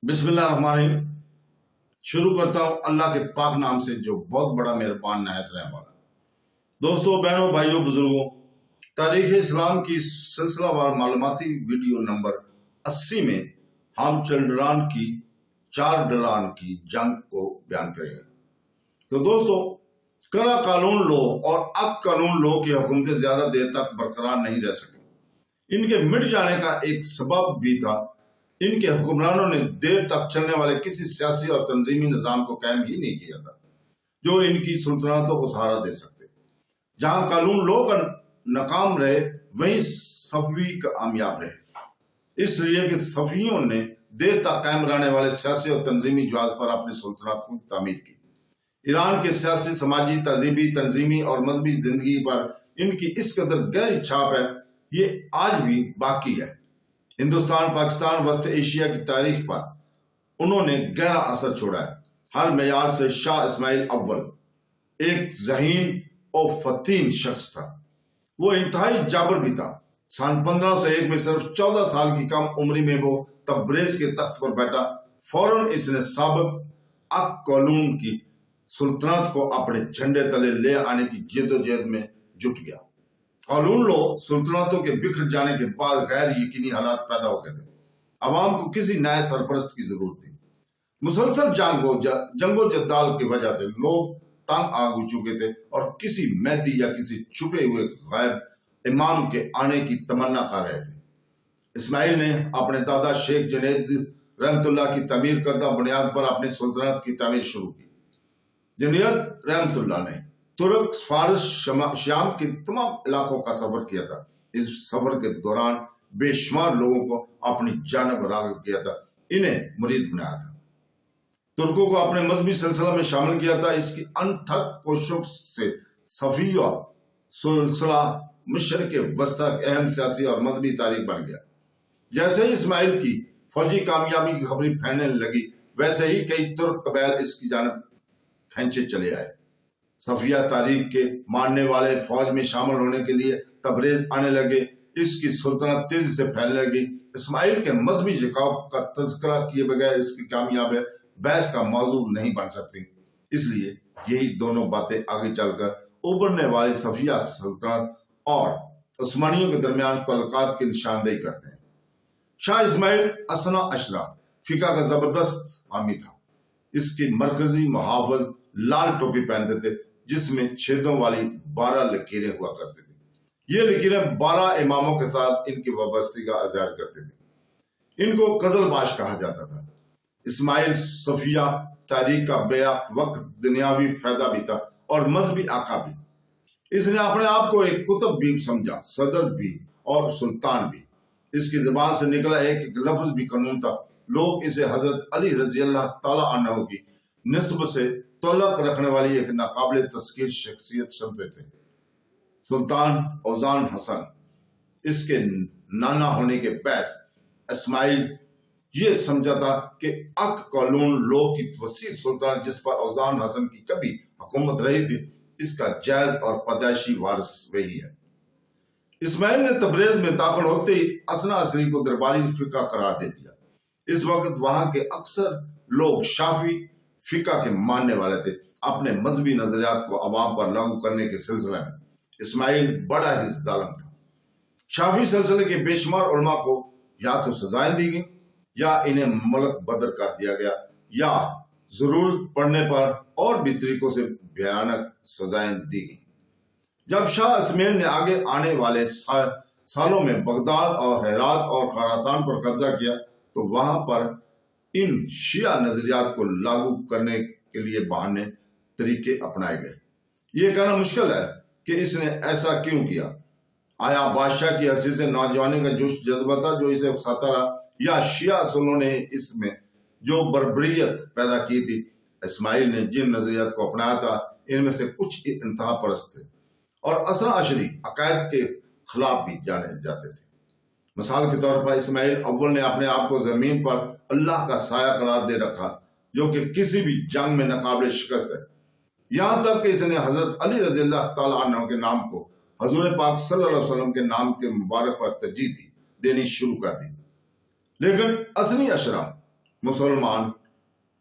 बिस्मिल्लाहिर्रहमानिर्रहीम। शुरू करता हूँ अल्लाह के पाक नाम से जो बहुत बड़ा मेहरबान नायत रहने वाला। दोस्तों, बहनों, भाइयों, बुजुर्गों, तारीख इस्लाम की सिलसिलावार मालूमाती वीडियो नंबर 80 में हम चंडरान की 4 डलान की जंग को बयान करेंगे। तो दोस्तों, करा कानून लो और अब कानून लो की हुकूमतें ज्यादा देर तक बरकरार नहीं रह सकी। इनके मिट जाने का एक सबब भी था, इनके हुक्मरानों ने देर तक चलने वाले किसी सियासी और तंजीमी निजाम को कायम ही नहीं किया था जो इनकी सुल्तनतों को सहारा दे सकते। जहां कानून लो का नाकाम रहे वहीं सफवी कामयाब रहे, इसलिए कि सफियों ने देर तक कायम रहने वाले सियासी और तंजीमी जवाब पर अपनी सुल्तनत की तामीर की। ईरान के सियासी, समाजी, तहजीबी, तंजीमी और मजहबी जिंदगी पर इनकी इस कदर गहरी छाप है, ये आज भी बाकी है। हिंदुस्तान, पाकिस्तान, वस्त एशिया की तारीख पर उन्होंने गहरा असर छोड़ा है। हर मेयार से शाह इस्माइल अव्वल एक ज़हीन और फतीन शख्स था। वो इंतहाई जाबर भी था। सन 1501 में सिर्फ 14 साल की कम उम्री में वो तब्रेज के तख्त पर बैठा। फौरन इसने साबिक अक कौलून की सुल्तनत को अपने झंडे तले ले आने की जद्दोजहद में जुट गया। कानून लो सुल्तनतों के बिखर जाने के बाद गैर यकीनी हालात पैदा हो गए थे। अवाम को किसी नए सरपरस्त की जरूरत थी। मुसलसल जंगो जद्दाल की वजह से लोग तंग आ चुके थे और किसी मेहदी या किसी छुपे हुए गायब इमाम के आने की तमन्ना कर रहे थे। इस्माइल ने अपने दादा शेख जुनैद रहमतुल्लाह की तमीर करदा बुनियाद पर अपनी सुल्तनत की तमीर शुरू की। जुनैद रहमतुल्लाह ने तुर्क, फारस, शाम के तमाम इलाकों का सफर किया था। इस सफर के दौरान बेशुमार लोगों को अपनी जानब राग़िब किया था, इन्हें मुरीद बनाया था, तुर्कों को अपने मजहबी सिलसिला में शामिल किया था। इसकी अनथक कोशिशों से सफिया सिलसिला मशरिक़ वस्ता अहम सियासी और मजहबी तारीख बन गया। जैसे ही इस्माइल की फौजी कामयाबी की खबरें फैलने लगी, वैसे ही कई तुर्क कबैल इसकी जानब खींचे चले आए। सफिया तारीख के मानने वाले फौज में शामिल होने के लिए तबरेज आने लगे। इसकी सुल्तनत तेजी से फैलने लगी। इस्माइल के मजहबी झुकाव का तज़किरा किए बगैर इसकी कामयाबी बहस का मौजू नहीं बन सकती। इसलिए यही दोनों बातें आगे चलकर उभरने वाली सफिया सुल्तनत और उस्मानियों के दरमियान तल्लुकात की निशानदेही करते हैं। शाह इस्माइल असना अशरा फिका का जबरदस्त हामी था। इसकी मरकजी मुहाफ़िज़ लाल टोपी पहनते थे जिसमें छेदों वाली 12 लकीरें हुआ करती थी। ये लकीरें 12 इमामों के साथ इनकी वाबस्तगी का इज़हार करती थी। इनको कज़लबाश कहा जाता था। इस्माइल सफिया तारीख का बेया वक्त दुनियावी फायदा भी था और मजहबी आका भी। इसने अपने आप को एक कुतुब भी समझा, सदर भी और सुल्तान भी। इसकी ज़बान से निकला एक लफ्ज भी कानून था। लोग इसे हजरत अली रज़ी अल्लाह ताला अन्हु की निस्ब से तल्लुक रखने वाली एक नाकाबिल तस्कीर शख्सियत समझते थे। सुल्तान औजान हसन इसके नाना होने के बैस इस्माइल ये समझा था कि अक कौलून लो की वसी सुल्तान जिस पर औजान हसन की कभी हुकूमत रही थी, इसका जायज और पैदाइशी वारिस वही है। इस्माइल ने तबरेज में दाखिल होते ही असना असरी को दरबारी फिका करार दे दिया। इस वक्त वहां के अक्सर लोग शाफी फिका के मानने वाले थे। अपने मजहबी नजरियात को अवाम पर लागू करने के सिलसिले में इस्माइल बड़ा ही जालिम था। शाफी सिलसिले के बेशुमार उलमा को या तो सजाएं दी गई या इन्हें मुल्क बदर कर दिया गया या जरूरत पड़ने पर और भी तरीकों से भयानक सजाएं दी गई। जब शाह इस्माइल ने आगे आने वाले सालों में बगदाद और हेरात और खरासान पर कब्जा किया तो वहां पर इन शिया नजरियात को लागू करने के लिए बहाने तरीके अपनाए गए। ये कहना मुश्किल है कि इसने ऐसा क्यों किया। आया बादशाह की हंसी से नौजवानी का जोश जज्बा था जो इसे उकसाता रहा, या शिया असूलों ने इसमें जो बर्बरियत पैदा की थी। इस्माइल ने जिन नजरियात को अपनाया था इनमें से कुछ इंतहा परस्त थे और असरा अशरी अकायद के खिलाफ भी जाने जाते थे। मिसाल के तौर पर इस्माइल अव्वल ने अपने आप को जमीन पर अल्लाह का साया करार दे रखा जो कि किसी भी जंग में नाकाबिल शिकस्त है। यहाँ तक कि इसने हजरत अली रज़ी अल्लाह ताला अन्हु के नाम को हजूर पाक सल्लल्लाहु अलैहि वसल्लम के नाम के मुबारक पर तरजीह देनी शुरू कर दी। लेकिन असनी अशरा मुसलमान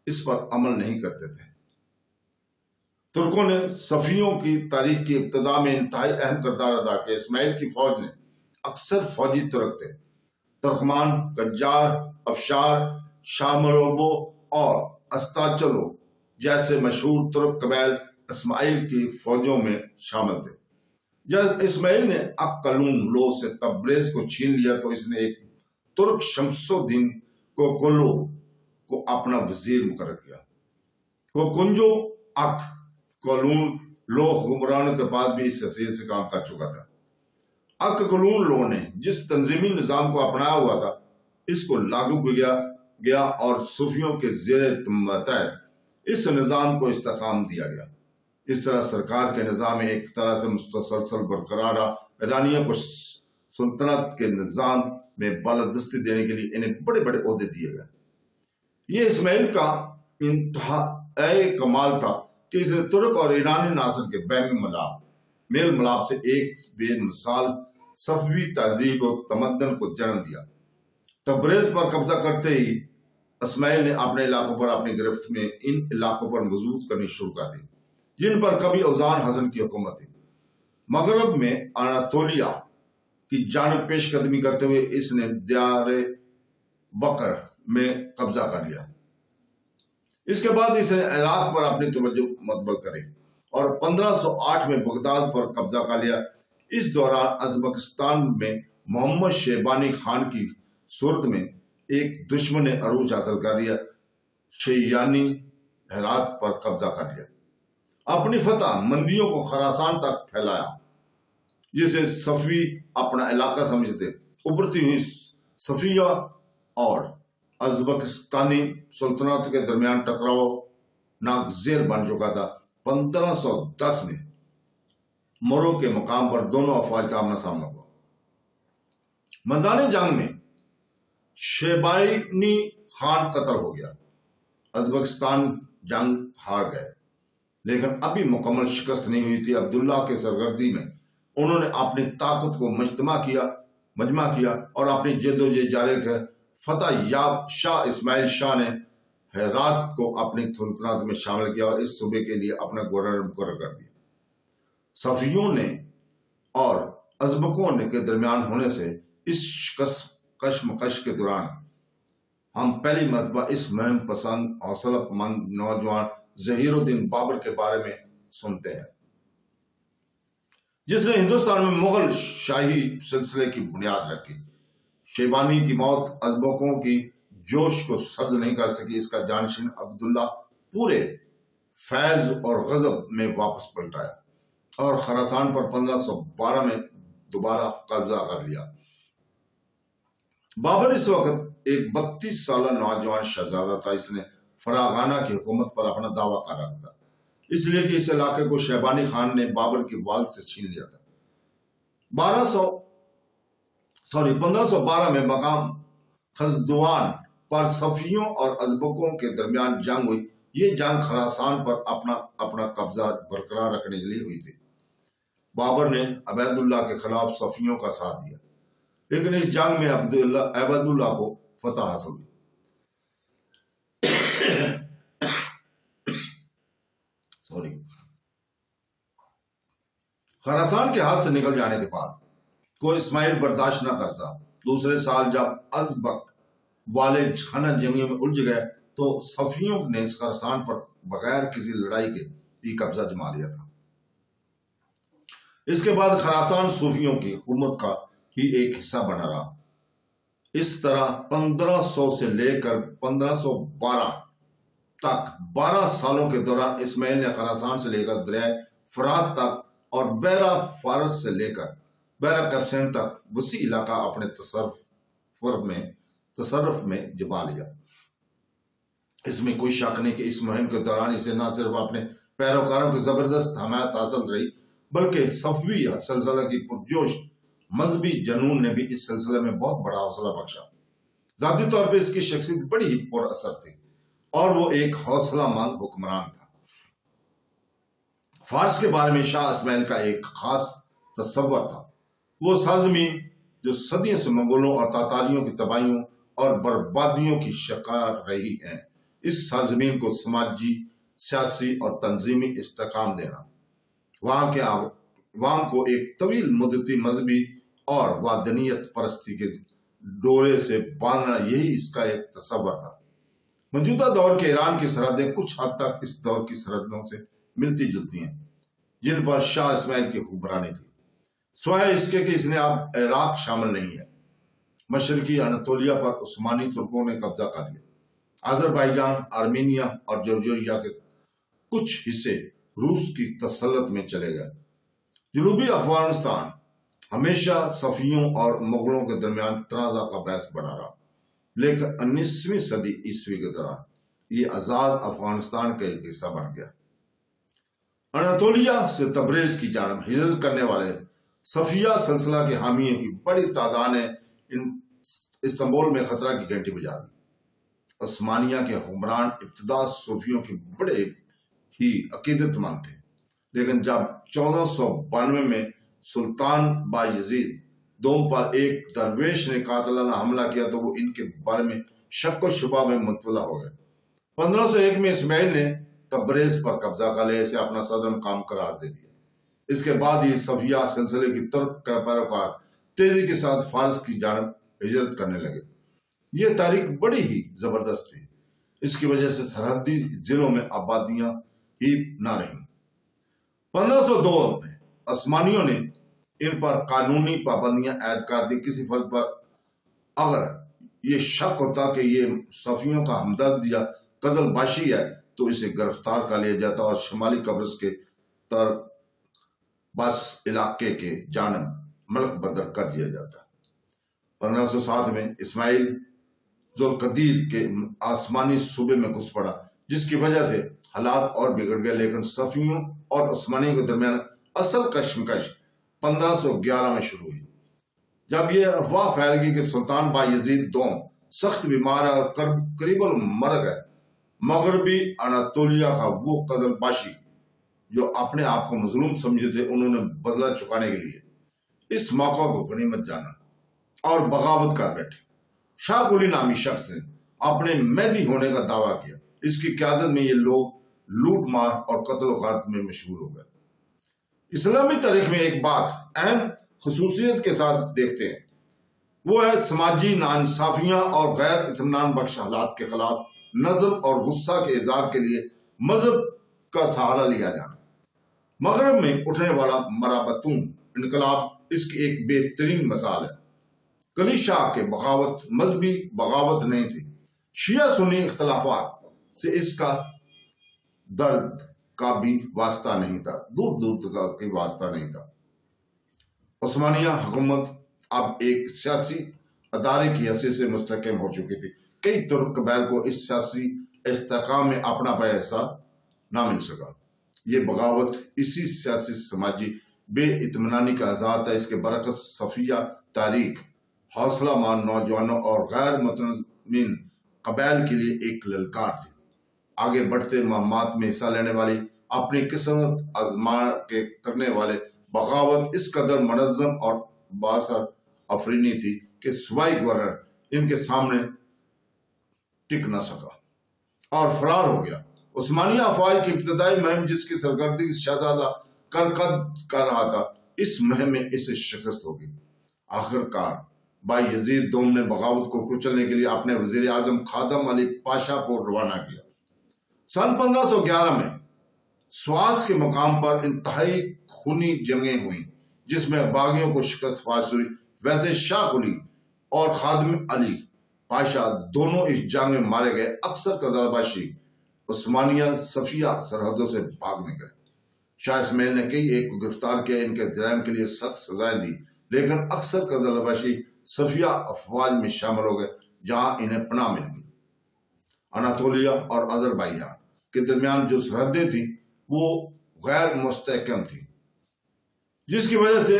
इस पर अमल नहीं करते थे। तुर्कों ने सफियों की तारीख की इब्तदा में इंतहाई अहम किरदार अदा किया। इस्माइल की फौज ने अक्सर फौजी तुर्क थे। तुर्कमान, गज्जार, अफशार, शामरोबो और अस्ताचलो जैसे मशहूर तुर्क कबैल इस्माइल की फौजों में शामिल थे। जब इस्माइल ने अक्कलून लो से तब्रेज को छीन लिया तो इसने एक तुर्क शमसुद्दीन कोकोलो को अपना वजीर मुकर्रर किया। कोकुंजो अक कलून लो हुक्मरानों के पास भी इस हैसियत से काम कर चुका था। अक्कलून लो ने जिस तंजीमी निजाम को अपनाया हुआ था इसको लागू किया गया और सूफियों के जेर तहत इस निजाम को इस्तेकाम दिया गया। इस तरह सरकार के निजाम में एक तरह से मुस्तसलसल बरकरार रहा। ईरानियों को सुल्तनत के निजाम में बालादस्ती देने के लिए इन्हें बड़े बड़े ओहदे दिए गए। ये इस्माइल का इंतहाई कमाल था कि इसने तुर्क और ईरानी नासर के मेल मिलाप से एक बेमिसाल सफवी तहजीब और तमद्दन को जन्म दिया। तब्रेज पर कब्जा करते ही इस्माइल ने अपने इलाकों पर अपनी गिरफ्त में इन इलाकों पर मजबूत करनी शुरू कर दी जिन पर कभी औजान हसन की हुकूमत थी। मगरब में अनातोलिया की जानब पेश कदमी करते हुए इसने दियारे बकर में कब्जा कर लिया। इसके बाद इसने इराक पर अपनी तवज्जो मुतबल करे और 1508 में बगदाद पर कब्जा कर लिया। इस दौरान अज़बकिस्तान में मोहम्मद शेबानी खान की सूरत में एक दुश्मन ने अरूज हासिल कर लिया। शैयानी हेरात पर कब्जा कर लिया। अपनी फतह मंदियों को खरासान तक फैलाया जिसे सफी अपना इलाका समझते। उभरती हुई सफिया और अज़बकिस्तानी सुल्तनत के दरमियान टकराव नागज़ेर बन चुका था। 1510 में मोरो के मकाम पर दोनों अफवाज का आमना सामना हुआ। मैदान जंग में शेबानी खान कत्ल हो गया। अज़बकिस्तान जंग हार गए लेकिन अभी मुकम्मल शिकस्त नहीं हुई थी। अब्दुल्ला के सरगर्दी में उन्होंने अपनी ताकत को मजमा किया और अपनी जद्दोजहद जारी रखी। फतह याब शाह इस्माइल शाह ने हेरात को अपनी सुल्तनत में शामिल किया और इस सूबे के लिए अपना गवर्नर मुकर्रर कर दिया। सफियों ने और अज़बकों ने के दरमियान होने से इस कशमकश के दौरान हम पहली मरतबा इस मुहिम पसंद हौसलामंद नौजवान ज़हीरुद्दीन बाबर के बारे में सुनते हैं जिसने हिंदुस्तान में मुगल शाही सिलसिले की बुनियाद रखी। शेबानी की मौत अज़बकों की जोश को सर्द नहीं कर सकी। इसका जानशीन अब्दुल्ला पूरे फैज और गजब में वापस पलटाया और खरासान पर 1512 में दोबारा कब्जा कर लिया। बाबर इस वक्त एक 32 साल नौजवान शहजादा था। इसने फरागाना की हुकूमत पर अपना दावा कर रखा था इसलिए कि इस इलाके को शेबानी खान ने बाबर की वालिद से छीन लिया था। 1512 में मकाम खजदवान पर सफियों और अज़बकों के दरमियान जंग हुई। ये जंग खरासान पर अपना कब्जा बरकरार रखने के लिए हुई थी। बाबर ने अबैदुल्ला के खिलाफ सफियों का साथ दिया लेकिन इस जंग में अबैदुल्ला को फतह हासिल हुई। खरासान के हाथ से निकल जाने के बाद को इस्माइल बर्दाश्त न करता। दूसरे साल जब अज़बक वाले खाना जंगियों में उलझ गए तो सफियों ने इस खरासान पर बगैर किसी लड़ाई के ही कब्जा जमा लिया था। इसके बाद खरासान सूफियों की हुकूमत का ही एक हिस्सा बना रहा। इस तरह 1500 से लेकर 1512 तक 12 सालों के दौरान इस्माइल ने खरासान से लेकर दरिया फरात तक और बैरा फारस से लेकर बैरा कैप्सन तक वसी इलाका अपने तसर्रुफ में जमा लिया। इसमें कोई शक नहीं कि इस मुहिम के दौरान इसे न सिर्फ अपने पैरोकारों की जबरदस्त हमायत हासिल रही बल्कि सफवी सिलसिला की पुरजोश मजहबी जनून ने भी इस सिलसिले में बहुत बड़ा हौसला बख्शा। जाती तौर पर इसकी शख्सियत बड़ी ही पुर असर थी और वो एक हौसलामंद हुक्मरान था। फारस के बारे में शाह इस्माइल का एक खास तस्वर था। वो सरजमीन जो सदियों से मंगोलों और तातारियों की तबाहियों اور بربادیوں کی شکار رہی ہیں۔ اس سرزمین کو سماجی، سیاسی اور تنظیمی استحکام دینا، وہاں کے عوام کو ایک طویل مدتی مذہبی اور وطنیت پرستی کے ڈورے سے باندھنا، یہی اس کا ایک تصور تھا۔ موجودہ دور کے ایران کی سرحدیں کچھ حد تک اس دور کی سرحدوں سے ملتی جلتی ہیں، جن پر شاہ اسماعیل کی حکمرانی تھی، سوائے اس کے کہ اس نے اب عراق شامل نہیں ہے۔ مشرقی اناطولیہ پر عثمانی ترکوں نے قبضہ کر لیا۔ آذربائیجان، آرمینیا اور جارجیا کے کچھ حصے روس کی تسلط میں چلے گئے۔ جنوبی افغانستان ہمیشہ صفویوں اور مغلوں کے درمیان تنازع کا باعث بنا رہا، لیکن 19ویں صدی عیسوی کے دوران یہ آزاد افغانستان کا ایک حصہ بن گیا۔ اناطولیہ سے تبریز کی جانب ہجرت کرنے والے صفویہ سلسلہ کے حامیوں کی بڑی تعداد نے استنبول میں خطرہ کی گھنٹی بجا دی۔ عثمانیہ کے حکمران ابتدا صوفیوں کے بڑے ہی عقیدت مند تھے، لیکن جب 1492 میں سلطان بایزید دوم پر ایک درویش نے قاتلانہ حملہ کیا تو وہ ان کے بارے میں شک و شبہ میں مبتلا ہو گئے۔ 1501 میں اسماعیل نے تبریز پر قبضہ کر لیا، اسے اپنا صدر مقام قرار دے دیا۔ اس کے بعد ہی صفویہ سلسلے کی ترک کا پیروکار تیزی کے ساتھ فارس کی جانب ہجرت کرنے لگے۔ یہ تاریخ بڑی ہی زبردست تھی، اس کی وجہ سے سرحدی ضلعوں میں آبادیاں ہی نہ رہیں۔ 1502 میں عثمانیوں نے ان پر قانونی پابندیاں عائد کر دی۔ کسی فرد پر اگر یہ شک ہوتا کہ یہ صفویوں کا ہمدرد یا قزل باشی ہے تو اسے گرفتار کر لیا جاتا اور شمالی قبرص کے بس علاقے کے جانب ملک بدر کر دیا جاتا۔ 1507 میں اسماعیل ذوالقدیر کے آسمانی صوبے میں گھس پڑا، جس کی وجہ سے حالات اور بگڑ گئے، لیکن صفویوں اور عثمانیوں کے درمیان اصل کشمکش 1511 میں شروع ہوئی، جب یہ افواہ پھیل گئی کہ سلطان بایزید دوم سخت بیمار ہے اور قریب المرگ ہے۔ مغربی اناطولیہ کا وہ قزل باشی جو اپنے آپ کو مظلوم سمجھے تھے، انہوں نے بدلہ چکانے کے لیے اس موقع کو غنیمت جانا اور بغاوت کر بیٹھے۔ شاہ قلی نامی شخص نے اپنے مہدی ہونے کا دعویٰ کیا۔ اس کی قیادت میں یہ لوگ لوٹ مار اور قتل و غارت میں مشغول ہو گئے۔ اسلامی تاریخ میں ایک بات اہم خصوصیت کے ساتھ دیکھتے ہیں، وہ ہے سماجی ناانصافیاں اور غیر اطمینان بخش حالات کے خلاف نظم اور غصہ کے اظہار کے لیے مذہب کا سہارا لیا جانا۔ مغرب میں اٹھنے والا مرابطون انقلاب اس کی ایک بہترین مثال ہے۔ کلی شاہ کے بغاوت مذہبی بغاوت نہیں تھی، شیعہ سنی اختلافات سے اس کا درد کا بھی واسطہ نہیں تھا، دور دور تک کا واسطہ نہیں تھا۔ عثمانیہ حکومت اب ایک سیاسی ادارے کی حیثیت سے مستحکم ہو چکی تھی۔ کئی ترک قبائل کو اس سیاسی استحکام میں اپنا پایا حصہ نہ مل سکا۔ یہ بغاوت اسی سیاسی سماجی بے اطمینانی کا اظہار تھا۔ اس کے برعکس صفویہ تاریخ حوصلہ مان نوجوانوں اور غیر مطمئن قبائل کے لیے ایک للکار تھی۔ آگے بڑھتے مہمات میں حصہ لینے والی، اپنی قسمت آزما کے کرنے والے بغاوت اس قدر منظم اور باثر افرینی تھی کہ صوبائی گورنر ان کے سامنے ٹک نہ سکا اور فرار ہو گیا۔ عثمانیہ افواج کی ابتدائی مہم، جس کی سرگردی شہزادہ کرقد کر رہا تھا، اس مہم میں اسے شکست ہوگی۔ آخر کار بایزید دوم نے بغاوت کو کچلنے کے لیے اپنے وزیر اعظم خادم علی پاشا کو روانہ کیا۔ سن 1511 میں سواس کے مقام پر انتہائی خونی جنگیں ہوئیں، جس میں باغیوں کو شکست حاصل ہوئی۔ ویسے شاہ قلی اور خادم علی پاشا دونوں اس جنگ میں مارے گئے۔ اکثر قزلباشی عثمانیہ صفویہ سرحدوں سے بھاگنے گئے۔ شاہ اسماعیل نے کئی ایک کو گرفتار کیا، ان کے جرائم کے لیے سخت سزائیں دی، لیکن اکثر قزلباشی صفویہ افواج میں شامل ہو گئے، جہاں انہیں پناہ مل گئی۔ اناطولیہ اور آذربائیجان کے درمیان جو سرحدیں تھیں وہ غیر مستحکم تھیں، جس کی وجہ سے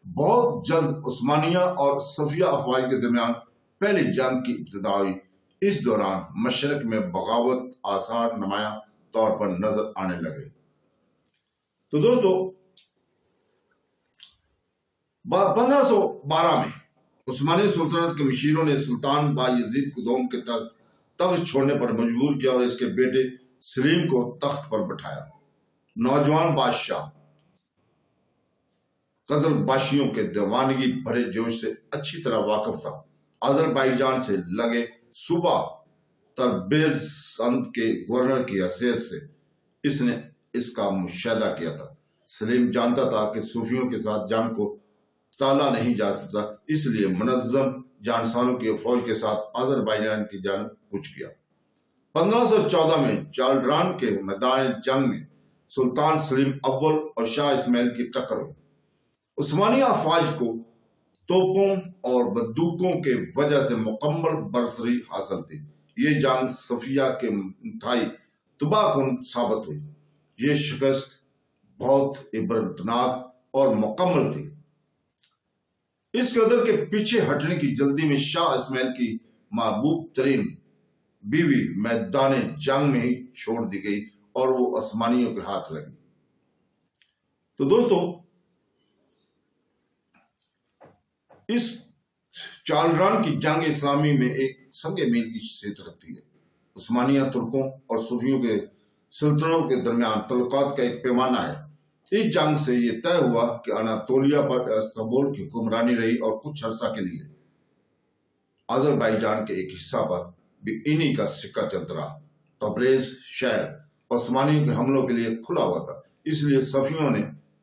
بہت جلد عثمانیہ اور صفویہ افواج کے درمیان پہلی جنگ کی ابتدا ہوئی۔ اس دوران مشرق میں بغاوت آثار نمایاں طور پر نظر آنے لگے۔ تو دوستو 1512 میں عثمانی سلطنت کے مشیروں نے سلطان بایزید قدوم کے تخت چھوڑنے پر مجبور کیا اور اس کے بیٹے سلیم کو تخت پر بٹھایا۔ نوجوان بادشاہ قزل باشیوں کے دیوانگی بھرے جوش سے اچھی طرح واقف تھا۔ آذربائیجان سے لگے صوبہ تربیزند کے گورنر کی حیثیت سے اس نے اس کا مشاہدہ کیا تھا۔ سلیم جانتا تھا کہ صوفیوں کے ساتھ جنگ کو ٹالا نہیں جا سکتا، اس لیے منظم جانسانوں کی فوج کے ساتھ آذربائیجان کی جانب کوچ کیا۔ 1514 میں چالڈران کے میدان جنگ میں سلطان سلیم اول اور شاہ اسماعیل کی ٹکر ہوئی۔ عثمانی افواج کو توپوں اور بندوقوں کے وجہ سے مکمل برتری حاصل تھی۔ یہ جنگ صفیہ کے انتہائی تباہ کن ثابت ہوئی۔ یہ شکست بہت عبرتناک اور مکمل تھی، اس قدر کے پیچھے ہٹنے کی جلدی میں شاہ اسماعیل کی محبوب ترین بیوی میدان جنگ میں ہی چھوڑ دی گئی اور وہ عثمانیوں کے ہاتھ لگی۔ تو دوستو، اس چالڈران کی جنگ اسلامی میں ایک سنگ میل کی حیثیت رکھتی ہے۔ عثمانیہ ترکوں اور صوفیوں کے سلطنتوں کے درمیان تعلقات کا ایک پیمانہ ہے۔ اس جنگ سے یہ طے ہوا کہ اناطولیہ پر استنبول کی حکمرانی رہی اور کچھ عرصہ کے لیے آذربائیجان کے ایک حصہ پر بھی انہی کا سکہ چلتا رہا۔ تبریز شہر عثمانیوں کے حملوں کے لیے کھلا ہوا تھا، اس لیے صفیوں نے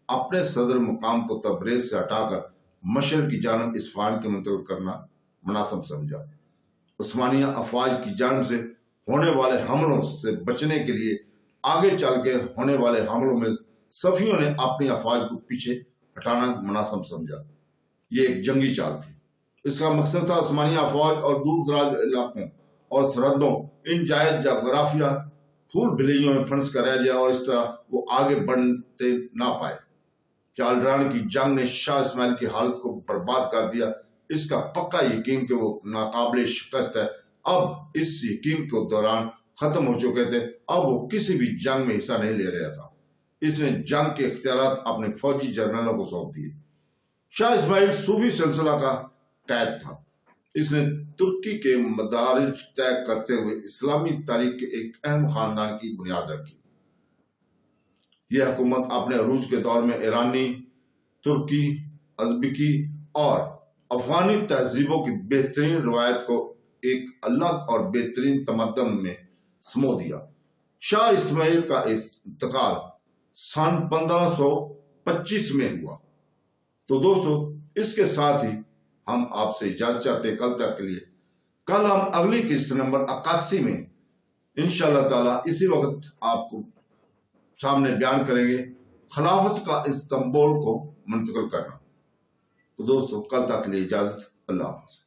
اپنے صدر مقام کو تبریز سے ہٹا کر مشرق کی جانب اصفہان کے منتقل کرنا مناسب سمجھا۔ عثمانیہ افواج کی جانب سے ہونے والے حملوں سے بچنے کے لیے آگے چل کے ہونے والے حملوں میں صفیوں نے اپنی افواج کو پیچھے ہٹانا مناسب سمجھا۔ یہ ایک جنگی چال تھی۔ اس کا مقصد تھا عثمانیہ افواج اور دور دراز علاقوں اور سرحدوں ان جائز جغرافیہ پھول بھلیوں میں پھنس کر رہ جائے اور اس طرح وہ آگے بڑھتے نہ پائے۔ چالڈران کی جنگ نے شاہ اسماعیل کی حالت کو برباد کر دیا۔ اس کا پکا یقین کہ وہ ناقابل شکست ہے اب اس یقین کے دوران ختم ہو چکے تھے۔ اب وہ کسی بھی جنگ میں حصہ نہیں لے رہا تھا۔ اس نے جنگ کے اختیارات اپنے فوجی جرنیلوں کو سونپ دیے۔ شاہ اسماعیل صوفی سلسلہ کا قائد تھا۔ اس نے ترکی کے مدارج طے کرتے ہوئے اسلامی تاریخ کے ایک اہم خاندان کی بنیاد رکھی۔ یہ حکومت اپنے عروج کے دور میں ایرانی، ترکی، ازبکی اور افغانی تہذیبوں کی بہترین روایت کو ایک الگ اور بہترین تمدن میں سمو دیا۔ شاہ اسماعیل کا انتقال سن 1525 میں ہوا۔ تو دوستو، اس کے ساتھ ہی ہم آپ سے اجازت چاہتے ہیں کل تک کے لیے۔ کل ہم اگلی قسط نمبر 81 میں انشاءاللہ تعالی اسی وقت آپ کو سامنے بیان کریں گے خلافت کا استنبول کو منتقل کرنا۔ تو دوستو، کل تک کے لیے اجازت، اللہ حافظ۔